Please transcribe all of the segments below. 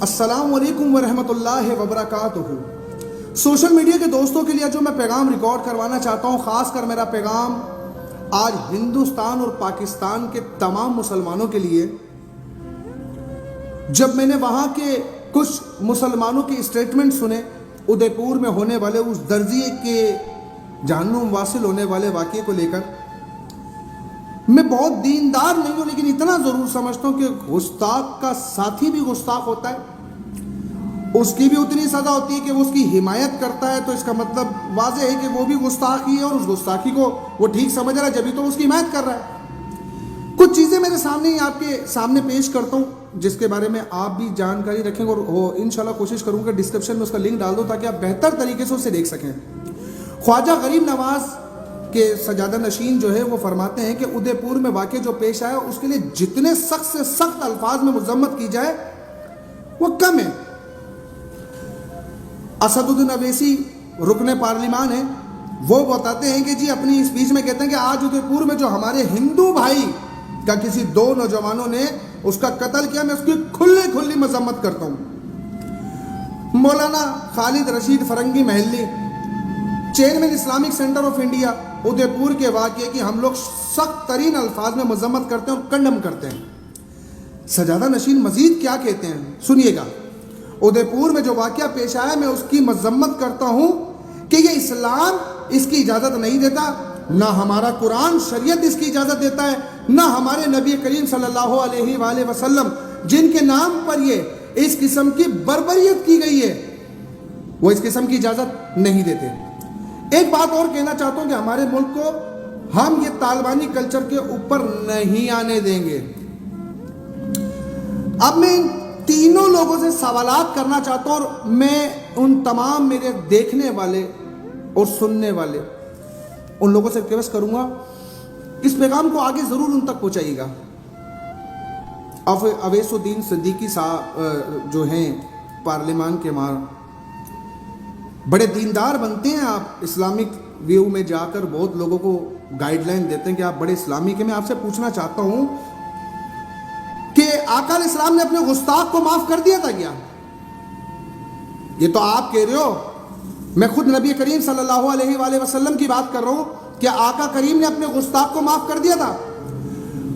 السلام علیکم ورحمۃ اللہ وبرکاتہ۔ سوشل میڈیا کے دوستوں کے لیے جو میں پیغام ریکارڈ کروانا چاہتا ہوں، خاص کر میرا پیغام آج ہندوستان اور پاکستان کے تمام مسلمانوں کے لیے۔ جب میں نے وہاں کے کچھ مسلمانوں کی اسٹیٹمنٹ سنے ادے پور میں ہونے والے اس درزیے کے جہنم واصل ہونے والے واقعے کو لے کر، میں بہت دیندار نہیں ہوں لیکن اتنا ضرور سمجھتا ہوں کہ گستاخ کا ساتھی بھی گستاخ ہوتا ہے، اس کی بھی اتنی سزا ہوتی ہے کہ وہ اس کی حمایت کرتا ہے، تو اس کا مطلب واضح ہے کہ وہ بھی گستاخ ہی ہے اور اس گستاخی کو وہ ٹھیک سمجھ رہا ہے، جبھی تو اس کی حمایت کر رہا ہے۔ کچھ چیزیں میرے سامنے آپ کے سامنے پیش کرتا ہوں جس کے بارے میں آپ بھی جانکاری رکھیں، اور انشاءاللہ کوشش کروں گا ڈسکرپشن میں اس کا لنک ڈال دو تاکہ آپ بہتر طریقے سے اسے دیکھ سکیں۔ خواجہ غریب نواز کہ سجادہ نشین جو ہے وہ فرماتے ہیں کہ ادے پور میں واقع جو پیش آیا اس کے لیے جتنے سخت سے سخت الفاظ میں مذمت کی جائے وہ کم ہے۔ اسد الدین اویسی رکن پارلیمان ہیں، وہ بتاتے ہیں کہ جی اپنی اسپیچ میں کہتے ہیں کہ آج ادے پور میں جو ہمارے ہندو بھائی کا کسی دو نوجوانوں نے اس کا قتل کیا، میں اس کی کھلی مذمت کرتا ہوں۔ مولانا Khalid Rashid Firangi Mahali chairman Islamic centre of India Udaipur کے واقعے کی ہم لوگ سخت ترین الفاظ میں مذمت کرتے ہیں اور کنڈم کرتے ہیں۔ سجادہ نشین مزید کیا کہتے ہیں سنیے گا۔ ادے پور میں جو واقعہ پیش آیا میں اس کی مذمت کرتا ہوں کہ یہ اسلام اس کی اجازت نہیں دیتا، نہ ہمارا قرآن شریعت اس کی اجازت دیتا ہے، نہ ہمارے نبی کریم صلی اللہ علیہ وآلہ وسلم جن کے نام پر یہ اس قسم کی بربریت کی گئی ہے وہ اس قسم کی اجازت نہیں دیتے۔ ایک بات اور کہنا چاہتا ہوں کہ ہمارے ملک کو ہم یہ طالبانی کلچر کے اوپر نہیں آنے دیں گے۔ اب میں ان تینوں لوگوں سے سوالات کرنا چاہتا ہوں اور میں ان تمام میرے دیکھنے والے اور سننے والے ان لوگوں سے ریکویسٹ کروں گا اس پیغام کو آگے ضرور ان تک پہنچائیے گا۔ اویس الدین صدیقی صاحب جو ہیں پارلیمان کے مار بڑے دیندار بنتے ہیں، آپ اسلامک ویو میں جا کر بہت لوگوں کو گائیڈ لائن دیتے ہیں کہ آپ بڑے اسلامک ہیں۔ میں آپ سے پوچھنا چاہتا ہوں کہ آقا علیہ السلام نے اپنے گستاخ کو معاف کر دیا تھا کیا؟ یہ تو آپ کہہ رہے ہو، میں خود نبی کریم صلی اللہ علیہ وآلہ وسلم کی بات کر رہا ہوں کہ آقا کریم نے اپنے گستاخ کو معاف کر دیا تھا۔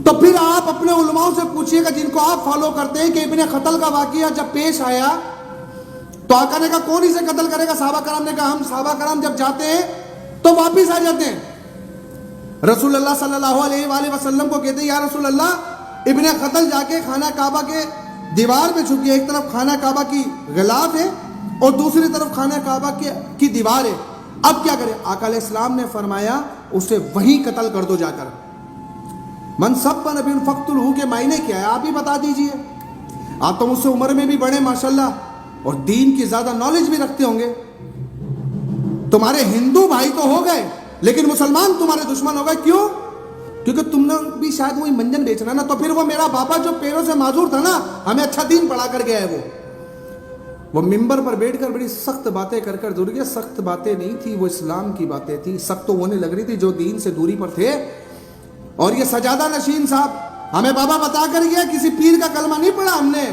تو پھر آپ اپنے علماء سے پوچھئے گا جن کو آپ فالو کرتے ہیں کہ ابن قتل کا واقعہ جب پیش آیا تو آقا نے کہا کون اسے قتل کرے گا؟ صحابہ کرام نے کہا ہم صحابہ کرام جب جاتے ہیں تو واپس آ جاتے ہیں۔ رسول اللہ صلی اللہ علیہ وآلہ وسلم کو کہتے ہیں یا رسول اللہ ابن قتل جا کے خانہ کعبہ کے دیوار پہ چھپ گیا، ایک طرف خانہ کعبہ کی غلاف ہے اور دوسری طرف خانہ کعبہ کی دیوار ہے، اب کیا کرے؟ آقا علیہ السلام نے فرمایا اسے وہیں قتل کر دو جا کر۔ من سب نبی فقتلہ کے معنی کیا ہے آپ ہی بتا دیجئے، آپ تو مجھ سے عمر میں بھی بڑے ماشاءاللہ اور دین کی زیادہ نالج بھی رکھتے ہوں گے، تمہارے ہندو بھائی تو ہو گئے لیکن مسلمان تمہارے دشمن ہو گئے، کیوں؟ کیونکہ تم نے بھی شاید وہی منجن بیچنا نا، تو پھر وہ میرا بابا جو پیروں سے معذور تھا نا، ہمیں اچھا دین پڑھا کر گیا ہے، وہ ممبر پر بیٹھ کر بڑی سخت باتیں کر کر دور گیا۔ سخت باتیں نہیں تھی، وہ اسلام کی باتیں تھی، سخت تو ہونے لگ رہی تھی جو دین سے دوری پر تھے۔ اور یہ سجادہ نشین صاحب ہمیں بابا بتا کر گیا کسی پیر کا کلمہ نہیں پڑھا ہم نے،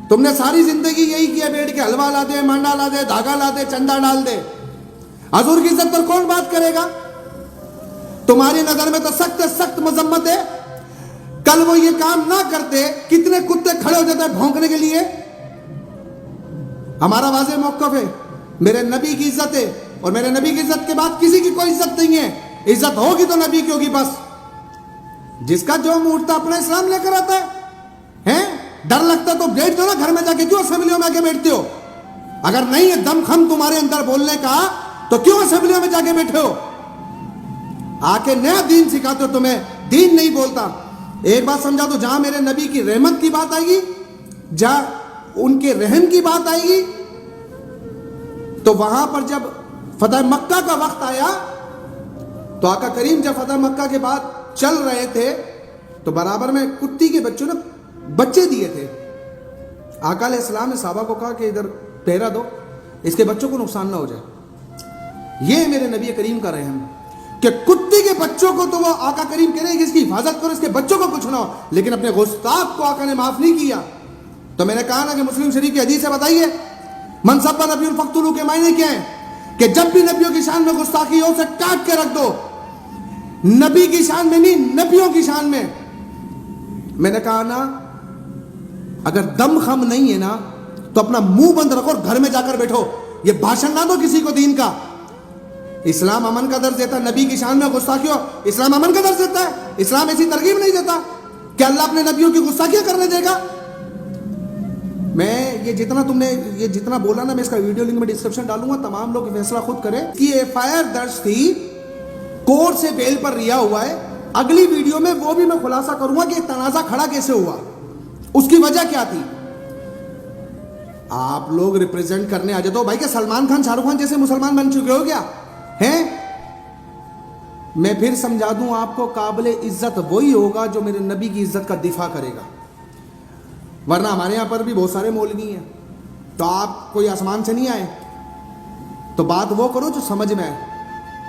تم نے ساری زندگی یہی کیا بیٹھ کے حلوہ لا دے، مانڈا لا دے، دھاگا لا دے، چندہ ڈال دے، حضور کی عزت پر کون بات کرے گا؟ تمہاری نظر میں تو سخت سخت مذمت ہے، کل وہ یہ کام نہ کرتے کتنے کتے کھڑے ہو جاتے ہیں بھونکنے کے لیے۔ ہمارا واضح موقف ہے، میرے نبی کی عزت ہے اور میرے نبی کی عزت کے بعد کسی کی کوئی عزت نہیں ہے، عزت ہوگی تو نبی کی ہوگی بس۔ جس کا جو منہ اٹھتا اپنا اسلام لے کر آتا ہے، ڈر لگتا تو بیٹھ دو نا گھر میں جا کے، کیوں اسمبلیوں میں آ کے بیٹھتے ہو؟ اگر نہیں ہے دم خم تمہارے اندر بولنے کا تو کیوں اسمبلیوں میں جا کے بیٹھے ہو؟ آ کے نیا دین سکھاتے ہو، تمہیں دین نہیں بولتا۔ ایک بات سمجھا تو، جہاں میرے نبی کی رحمت کی بات آئے گی، جہاں ان کے رحم کی بات آئے گی، تو وہاں پر جب فتح مکہ کا وقت آیا تو آقا کریم جب فتح مکہ کے بعد چل رہے تھے تو برابر میں کتی کے بچوں نے بچے دیے تھے۔ آقا علیہ السلام نے صحابہ کو کہا کہ ادھر پہرا دو، اس کے بچوں کو نقصان نہ ہو جائے۔ یہ میرے نبی کریم کا رحم کہ کتے کے بچوں کو تو وہ آقا کریم کہہ رہے ہیں کہ اس کی حفاظت کرو، اس کے بچوں کو کچھ نہ ہو، لیکن اپنے گستاخ کو آقا نے معاف نہیں کیا۔ تو میں نے کہا نا کہ مسلم شریف کی حدیث ہے, بتائیے من سب نبی الفقتلو کے معنی کیا ہے کہ جب بھی نبیوں کی شان میں گستاخی ہو اسے کاٹ کے رکھ دو. نبی کی شان میں نہیں, نبیوں کی شان میں. میں نے کہا نا اگر دم خم نہیں ہے نا تو اپنا منہ بند رکھو اور گھر میں جا کر بیٹھو, یہ بھاشن نہ دو کسی کو دین کا. اسلام امن کا درس دیتا ہے, نبی کی شان میں گستاخی ہو اسلام امن کا درس دیتا ہے. اسلام ایسی ترغیب نہیں دیتا کہ اللہ اپنے نبیوں کی گستاخیاں کرنے دے گا. میں یہ جتنا بولا نا, میں اس کا ویڈیو لنک میں ڈسکرپشن ڈالوں گا, تمام لوگ فیصلہ خود کریں. کہ FIR درج تھی, کورٹ سے بیل پر رہا ہوا ہے. اگلی ویڈیو میں وہ بھی میں خلاصہ کروں گا کہ تنازع کھڑا کیسے ہوا, اس کی وجہ کیا تھی. آپ لوگ ریپرزینٹ کرنے آ جاتے ہو بھائی کہ سلمان خان شاہ رخ خان جیسے مسلمان بن چکے ہو کیا ہیں. میں پھر سمجھا دوں آپ کو, قابل عزت وہی ہوگا جو میرے نبی کی عزت کا دفاع کرے گا. ورنہ ہمارے یہاں پر بھی بہت سارے مولوی ہیں, تو آپ کوئی آسمان سے نہیں آئے, تو بات وہ کرو جو سمجھ میں آئے.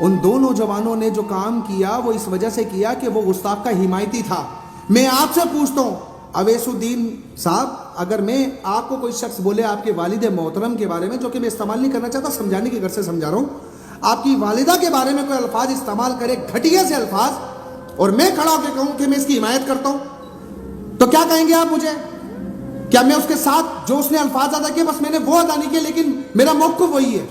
ان دو نوجوانوں نے جو کام کیا وہ اس وجہ سے کیا کہ وہ گستاخ کا حمایتی تھا. میں آپ سے پوچھتا ہوں اویس الدین صاحب, اگر میں آپ کو کوئی شخص بولے آپ کے والد محترم کے بارے میں, جو کہ میں استعمال نہیں کرنا چاہتا, سمجھانے کے گھر سے سمجھا رہا ہوں, آپ کی والدہ کے بارے میں کوئی الفاظ استعمال کرے, گھٹیا سے الفاظ, اور میں کھڑا ہو کے کہوں کہ میں اس کی حمایت کرتا ہوں, تو کیا کہیں گے آپ مجھے؟ کیا میں اس کے ساتھ جو اس نے الفاظ ادا کیے بس میں نے وہ ادا نہیں کیے, لیکن میرا موقف وہی ہے.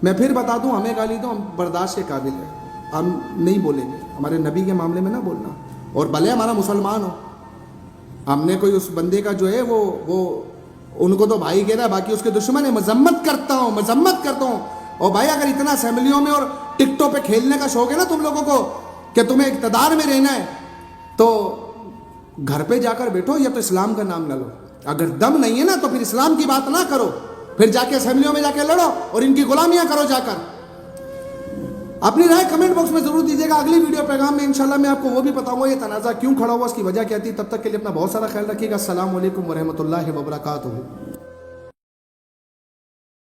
میں پھر بتا دوں, ہمیں گالی دو, ہم برداشت کے قابل ہیں, ہم نہیں بولیں گے. ہمارے نبی کے معاملے میں نہ بولنا, اور بھلے ہمارا مسلمان ہو, ہم نے کوئی اس بندے کا جو ہے وہ ان کو تو بھائی کہہ رہا ہے, باقی اس کے دشمن ہے. مذمت کرتا ہوں. اور بھائی اگر اتنا اسمبلیوں میں اور ٹک ٹاک پہ کھیلنے کا شوق ہے نا تم لوگوں کو کہ تمہیں اقتدار میں رہنا ہے, تو گھر پہ جا کر بیٹھو, یا تو اسلام کا نام نہ لو. اگر دم نہیں ہے نا تو پھر اسلام کی بات نہ کرو, پھر جا کے اسمبلیوں میں جا کے لڑو اور ان کی غلامیاں کرو جا کر. اپنی رائے کمنٹ باکس میں ضرور دیجیے گا. اگلی ویڈیو پیغام میں انشاءاللہ میں آپ کو وہ بھی بتاؤں گا یہ تنازع کیوں کھڑا ہوا, اس کی وجہ کیا تھی. تب تک کے لیے اپنا بہت سارا خیال رکھیے گا. السلام علیکم ورحمۃ اللہ وبرکاتہ.